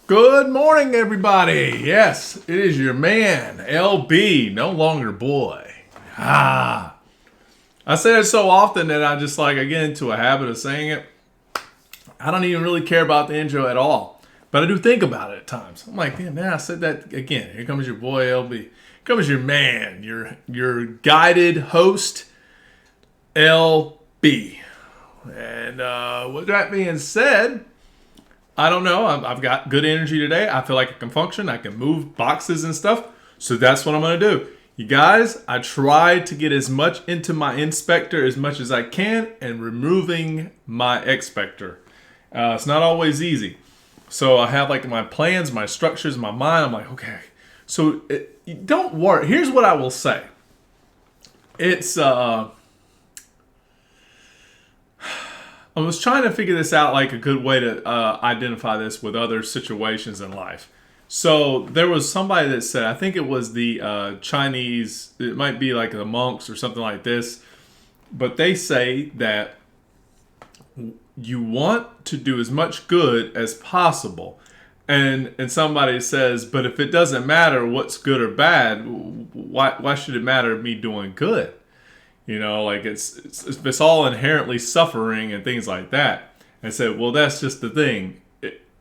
Good morning, everybody. Yes, it is your man, LB, no longer boy. Ah. I say it so often that I get into a habit of saying it. I don't even really care about the intro at all. But I do think about it at times. I'm like, damn, man, I said that again. Here comes your boy, LB. Here comes your man, your guided host, LB. And with that being said, I don't know. I've got good energy today. I feel like I can function. I can move boxes and stuff. So that's what I'm going to do. You guys, I tried to get as much into my inspector as much as I can and removing my expector. It's not always easy. So I have like my plans, my structures in my mind. I'm like, okay. So don't worry. Here's what I will say. It's I was trying to figure this out, like a good way to identify this with other situations in life. So there was somebody that said, I think it was the Chinese, it might be like the monks or something like this, but they say that you want to do as much good as possible. And somebody says, but if it doesn't matter what's good or bad, why should it matter me doing good? You know, like it's all inherently suffering and things like that. And I said, well, that's just the thing.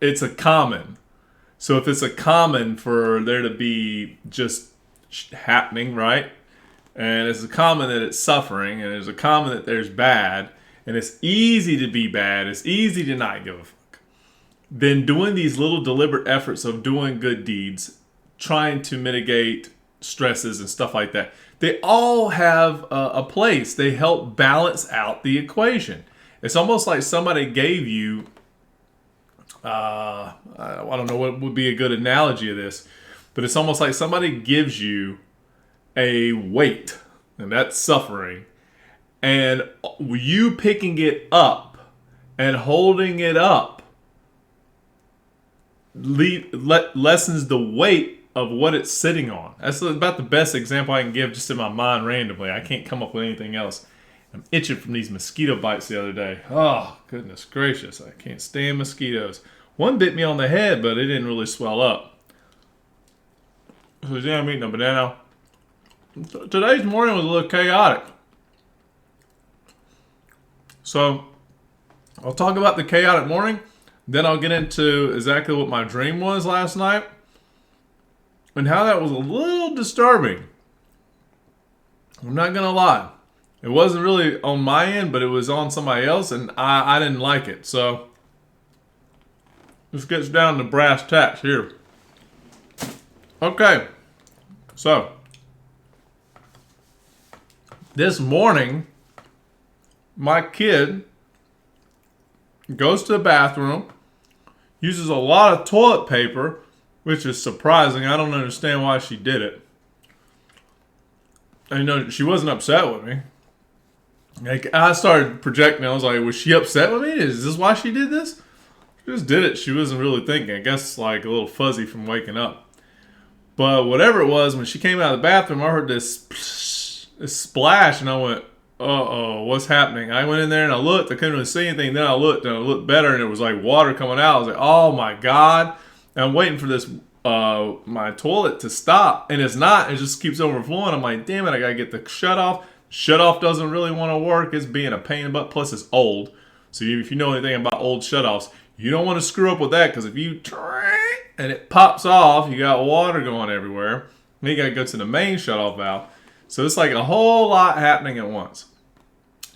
It's a common. So if it's a common for there to be just happening, right? And it's a common that it's suffering, and it's a common that there's bad, and it's easy to be bad. It's easy to not give a fuck. Then doing these little deliberate efforts of doing good deeds, trying to mitigate stresses and stuff like that, they all have a place. They help balance out the equation. It's almost like somebody gave you, I don't know what would be a good analogy of this, but it's almost like somebody gives you a weight, and that's suffering, and you picking it up and holding it up lessens the weight of what it's sitting on. That's about the best example I can give just in my mind randomly. I can't come up with anything else. I'm itching from these mosquito bites the other day. Oh, goodness gracious. I can't stand mosquitoes. One bit me on the head, but it didn't really swell up. So yeah, I'm eating a banana. Today's morning was a little chaotic. So I'll talk about the chaotic morning. Then I'll get into exactly what my dream was last night and how that was a little disturbing. I'm not going to lie. It wasn't really on my end, but it was on somebody else, and I didn't like it. So, this gets down to brass tacks here. Okay. So, this morning, my kid goes to the bathroom, uses a lot of toilet paper, which is surprising. I don't understand why she did it. And, you know, she wasn't upset with me. Like, I started projecting. I was like, was she upset with me? Is this why she did this? She just did it. She wasn't really thinking. I guess, like, a little fuzzy from waking up. But whatever it was, when she came out of the bathroom, I heard this splash, and I went, uh-oh, what's happening? I went in there, and I looked. I couldn't really see anything. Then I looked, and it looked better, and it was like water coming out. I was like, oh, my God. And I'm waiting for this my toilet to stop, and it's not. It just keeps overflowing. I'm like, damn it, I gotta get the shut off. Shut off doesn't really want to work. It's being a pain in the butt. Plus, it's old. So if you know anything about old shut offs, you don't want to screw up with that, because if you and it pops off, you got water going everywhere. Then you gotta go to the main shut off valve. So it's like a whole lot happening at once.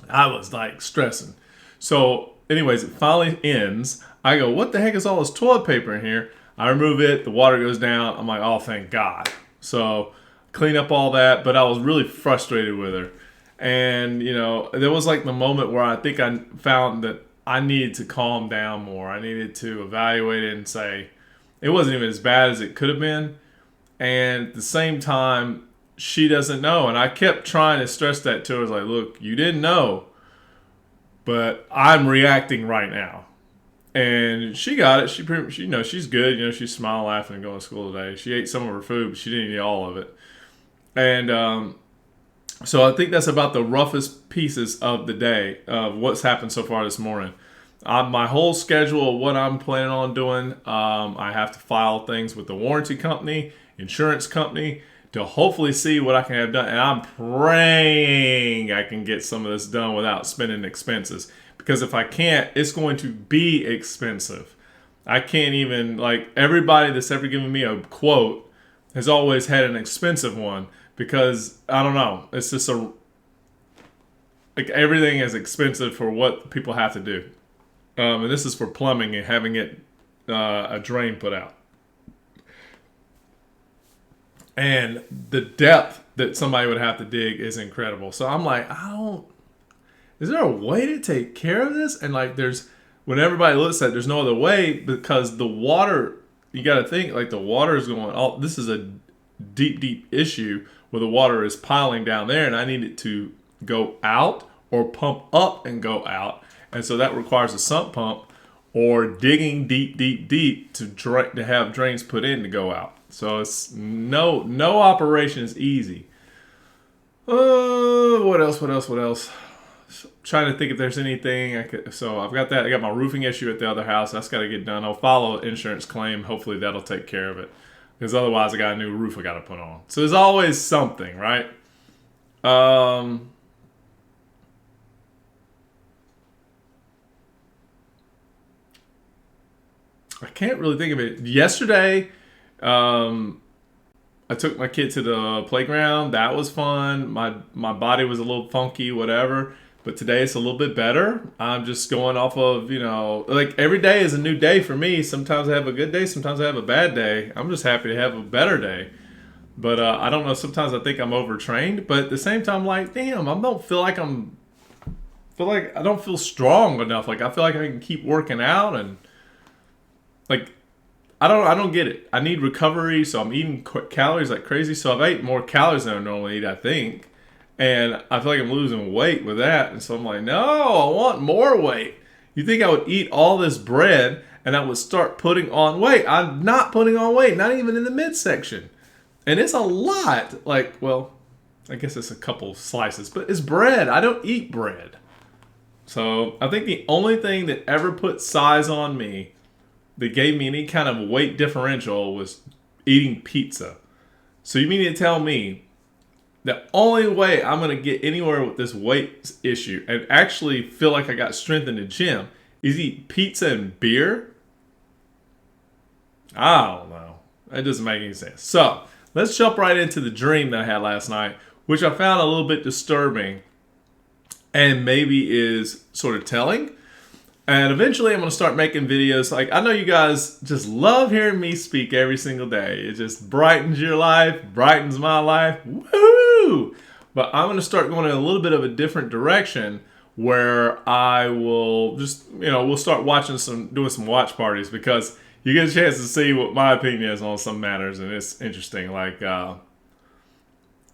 I was like stressing. So anyways, it finally ends. I go, what the heck is all this toilet paper in here? I remove it. The water goes down. I'm like, oh, thank God. So clean up all that. But I was really frustrated with her. And, you know, there was like the moment where I think I found that I needed to calm down more. I needed to evaluate it and say, it wasn't even as bad as it could have been. And at the same time, she doesn't know. And I kept trying to stress that to her. I was like, look, you didn't know, but I'm reacting right now. And she got it. She you know, she's good. You know, she's smiling, laughing, and going to school today. She ate some of her food, but she didn't eat all of it. And so I think that's about the roughest pieces of the day of what's happened so far this morning. My whole schedule of what I'm planning on doing, I have to file things with the warranty company, insurance company, to hopefully see what I can have done. And I'm praying I can get some of this done without spending expenses. Because if I can't, it's going to be expensive. I can't even, like, everybody that's ever given me a quote has always had an expensive one. Because, I don't know, it's just like everything is expensive for what people have to do. And this is for plumbing and having it a drain put out. And the depth that somebody would have to dig is incredible. So I'm like, is there a way to take care of this? And like, when everybody looks at it, there's no other way, because the water, you got to think, like, the water is going, this is a deep, deep issue where the water is piling down there, and I need it to go out or pump up and go out. And so that requires a sump pump or digging deep, deep, deep to have drains put in to go out. So it's no operation is easy. What else? Trying to think if there's anything so I've got that. I got my roofing issue at the other house. That's got to get done. I'll follow an insurance claim. Hopefully that'll take care of it. Because otherwise I got a new roof I got to put on. So there's always something, right? I can't really think of it. Yesterday, I took my kid to the playground. That was fun. My body was a little funky, whatever. But today it's a little bit better. I'm just going off of, like, every day is a new day for me. Sometimes I have a good day. Sometimes I have a bad day. I'm just happy to have a better day. But I don't know. Sometimes I think I'm overtrained. But at the same time, like, damn, I don't feel like I don't feel strong enough. Like, I feel like I can keep working out, and like, I don't get it. I need recovery, so I'm eating calories like crazy. So I've ate more calories than I normally eat, I think. And I feel like I'm losing weight with that. And so I'm like, no, I want more weight. You think I would eat all this bread and I would start putting on weight? I'm not putting on weight, not even in the midsection. And it's a lot. Like, well, I guess it's a couple slices, but it's bread. I don't eat bread. So I think the only thing that ever put size on me, that gave me any kind of weight differential, was eating pizza. So you mean to tell me the only way I'm going to get anywhere with this weight issue and actually feel like I got strength in the gym is eat pizza and beer? I don't know. That doesn't make any sense. So let's jump right into the dream that I had last night, which I found a little bit disturbing and maybe is sort of telling. And eventually I'm going to start making videos. Like, I know you guys just love hearing me speak every single day. It just brightens your life, brightens my life. Woohoo! But I'm going to start going in a little bit of a different direction, where I will just, we'll start doing some watch parties, because you get a chance to see what my opinion is on some matters, and it's interesting. Like,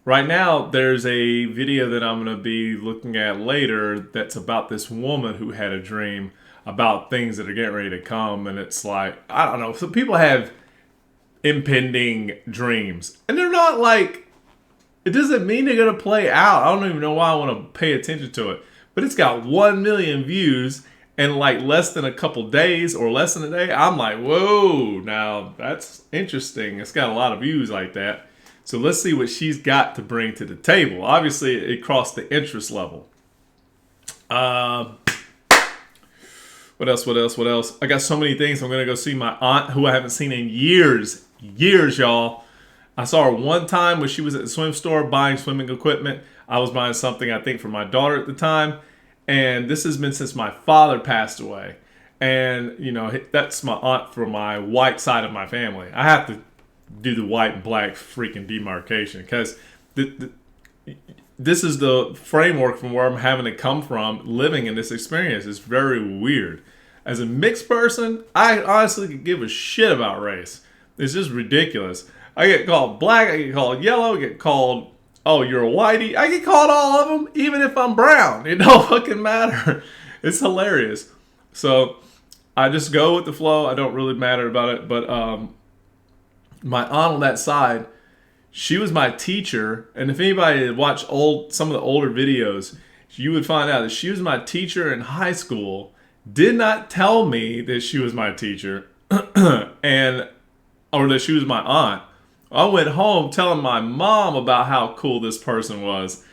right now, there's a video that I'm going to be looking at later that's about this woman who had a dream about things that are getting ready to come. And it's like, I don't know. So people have impending dreams. And they're not like, it doesn't mean they're going to play out. I don't even know why I want to pay attention to it. But it's got 1 million views in like less than a couple days, or less than a day. I'm like, whoa, now that's interesting. It's got a lot of views like that. So let's see what she's got to bring to the table. Obviously, it crossed the interest level. What else? I got so many things. I'm going to go see my aunt, who I haven't seen in years, y'all. I saw her one time when she was at the swim store buying swimming equipment. I was buying something, I think, for my daughter at the time. And this has been since my father passed away. And, that's my aunt for my white side of my family. I have to do the white and black freaking demarcation, because this is the framework from where I'm having to come from living in this experience. It's very weird. As a mixed person, I honestly could give a shit about race. It's just ridiculous. I get called black, I get called yellow, I get called, oh, you're a whitey. I get called all of them, even if I'm brown. It don't fucking matter. It's hilarious. So I just go with the flow. I don't really matter about it. But my aunt on that side, she was my teacher. And if anybody had watched some of the older videos, you would find out that she was my teacher in high school. did not tell me that she was my teacher and or that she was my aunt. I went home telling my mom about how cool this person was.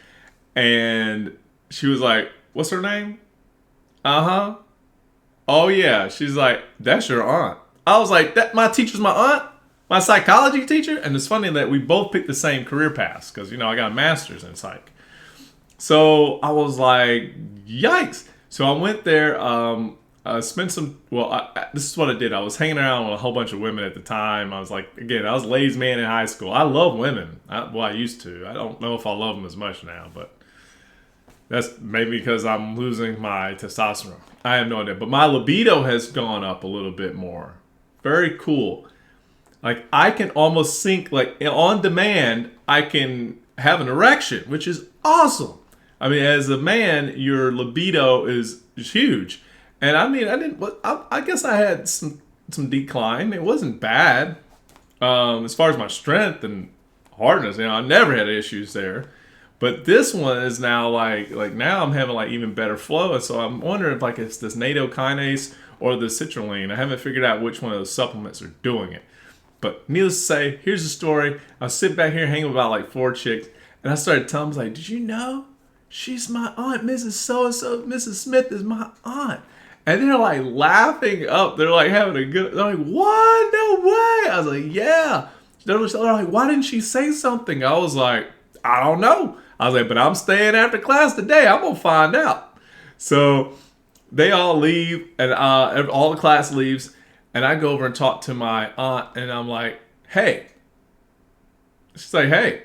And she was like, "What's her name?" "Uh-huh." "Oh yeah." She's like, "That's your aunt." I was like, "That my teacher's my aunt? My psychology teacher?" And it's funny that we both picked the same career paths because, I got a master's in psych. So I was like, yikes. So I went there, spent some, this is what I did. I was hanging around with a whole bunch of women at the time. I was like, again, I was a ladies' man in high school. I love women. I used to. I don't know if I love them as much now, but that's maybe because I'm losing my testosterone. I have no idea. But my libido has gone up a little bit more. Very cool. Like, I can almost sync, like, on demand, I can have an erection, which is awesome. I mean, as a man, your libido is huge. And I mean, I guess I had some decline. It wasn't bad. As far as my strength and hardness, I never had issues there. But this one is now like now I'm having like even better flow. And so I'm wondering if like it's this nattokinase or the citrulline. I haven't figured out which one of those supplements are doing it. But needless to say, here's the story. I was sitting back here hanging with about like 4 chicks, and I started telling them, like, "Did you know she's my aunt, Mrs. So-and-so, Mrs. Smith is my aunt." And they're like laughing up. They're like having a good, they're like, "What? No way." I was like, "Yeah." They're like, "Why didn't she say something?" I was like, "I don't know." I was like, "But I'm staying after class today. I'm going to find out." So they all leave, and all the class leaves. And I go over and talk to my aunt, and I'm like, "Hey." She's like, "Hey."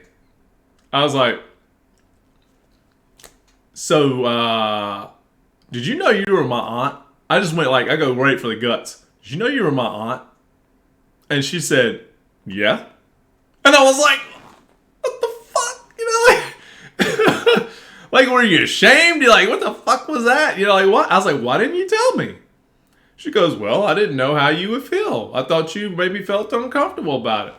I was like, "So, did you know you were my aunt?" I just went like, I go right for the guts. "Did you know you were my aunt?" And she said, "Yeah." And I was like, "What the fuck?" Like, like, were you ashamed? You're like, "What the fuck was that?" Like, what? I was like, "Why didn't you tell me?" She goes, "Well, I didn't know how you would feel. I thought you maybe felt uncomfortable about it."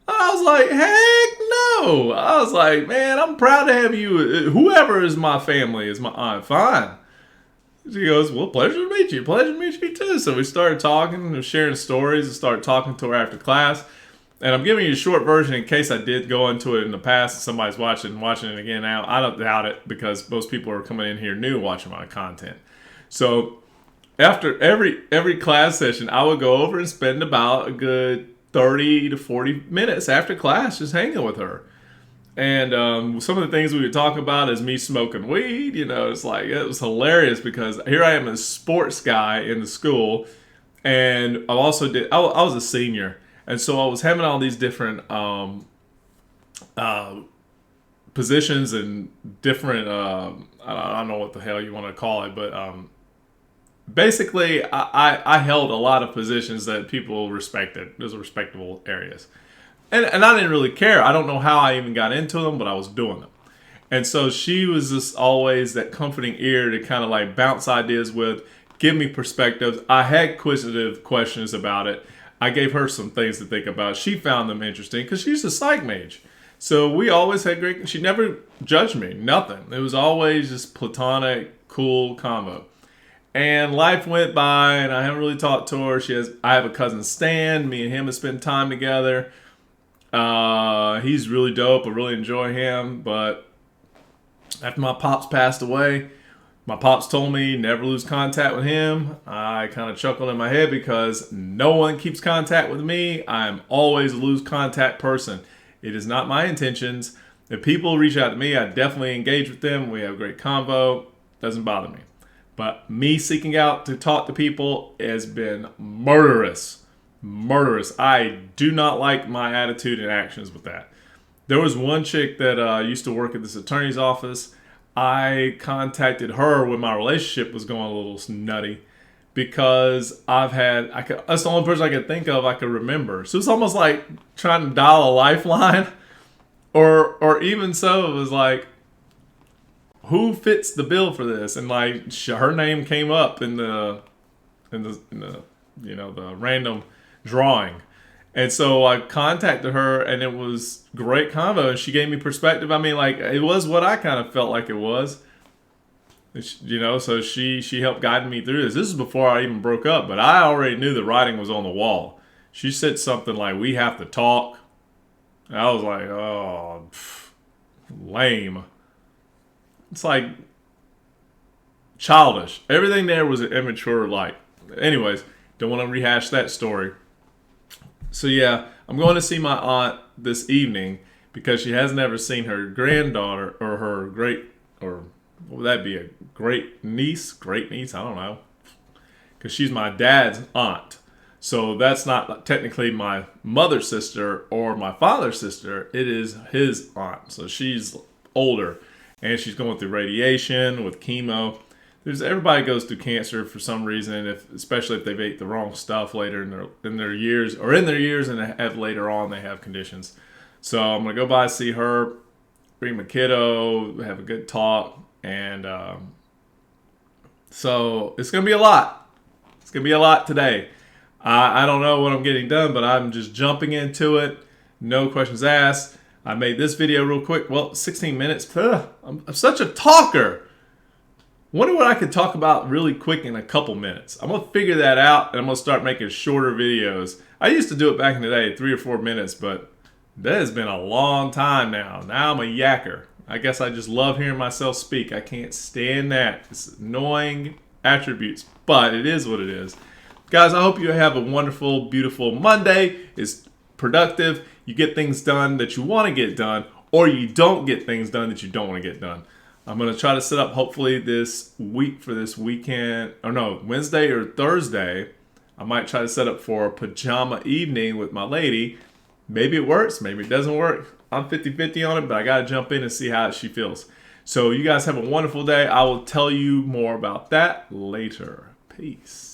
I was like, "Heck no." I was like, "Man, I'm proud to have you. Whoever is my family is my aunt. Fine." She goes, "Well, pleasure to meet you. Pleasure to meet you too." So we started talking and sharing stories and started talking to her after class. And I'm giving you a short version in case I did go into it in the past and somebody's watching it again now. I don't doubt it because most people are coming in here new watching my content. So after every class session, I would go over and spend about a good 30 to 40 minutes after class just hanging with her. And some of the things we would talk about is me smoking weed. It's like, it was hilarious because here I am, a sports guy in the school. And I was a senior. And so I was having all these different positions and different, I don't know what the hell you want to call it, but basically, I held a lot of positions that people respected. Those were respectable areas. And I didn't really care. I don't know how I even got into them, but I was doing them. And so she was just always that comforting ear to kind of like bounce ideas with, give me perspectives. I had inquisitive questions about it. I gave her some things to think about. She found them interesting because she's a psych mage. So we always had great, she never judged me, nothing. It was always just platonic, cool combo. And life went by, and I haven't really talked to her. I have a cousin Stan. Me and him have spent time together. He's really dope. I really enjoy him. But after my pops passed away, my pops told me never lose contact with him. I kind of chuckled in my head because no one keeps contact with me. I am always a lose contact person. It is not my intentions. If people reach out to me, I definitely engage with them. We have a great convo. Doesn't bother me. But me seeking out to talk to people has been murderous. Murderous. I do not like my attitude and actions with that. There was one chick that used to work at this attorney's office. I contacted her when my relationship was going a little nutty because that's the only person I could think of I could remember. So it's almost like trying to dial a lifeline. Or even so, it was like, who fits the bill for this? And like her name came up in the the random drawing. And so I contacted her, and it was great convo, and she gave me perspective. I mean, like, it was what I kind of felt like it was. So she helped guide me through this. This is before I even broke up, but I already knew the writing was on the wall. She said something like, "We have to talk." And I was like, "Oh, lame." It's like childish. Everything there was an immature like. Anyways, don't want to rehash that story. So yeah, I'm going to see my aunt this evening because she has never seen her granddaughter or her great or what would that be, a great niece? Great niece? I don't know. Because she's my dad's aunt. So that's not technically my mother's sister or my father's sister. It is his aunt. So she's older and she's going through radiation with chemo. Everybody goes through cancer for some reason, especially if they've ate the wrong stuff later in their years, or in their years, and have later on they have conditions. So I'm gonna go by see her, bring my kiddo, have a good talk, and so it's gonna be a lot. It's gonna be a lot today. I don't know what I'm getting done, but I'm just jumping into it. No questions asked. I made this video real quick. Well, 16 minutes. I'm such a talker. Wonder what I could talk about really quick in a couple minutes. I'm going to figure that out, and I'm going to start making shorter videos. I used to do it back in the day, 3 or 4 minutes, but that has been a long time now. Now I'm a yacker. I guess I just love hearing myself speak. I can't stand that. It's annoying attributes, but it is what it is. Guys, I hope you have a wonderful, beautiful Monday. It's productive. You get things done that you want to get done, or you don't get things done that you don't want to get done. I'm going to try to set up hopefully this week for this weekend, or no, Wednesday or Thursday. I might try to set up for a pajama evening with my lady. Maybe it works, maybe it doesn't work. I'm 50-50 on it, but I got to jump in and see how she feels. So you guys have a wonderful day. I will tell you more about that later. Peace.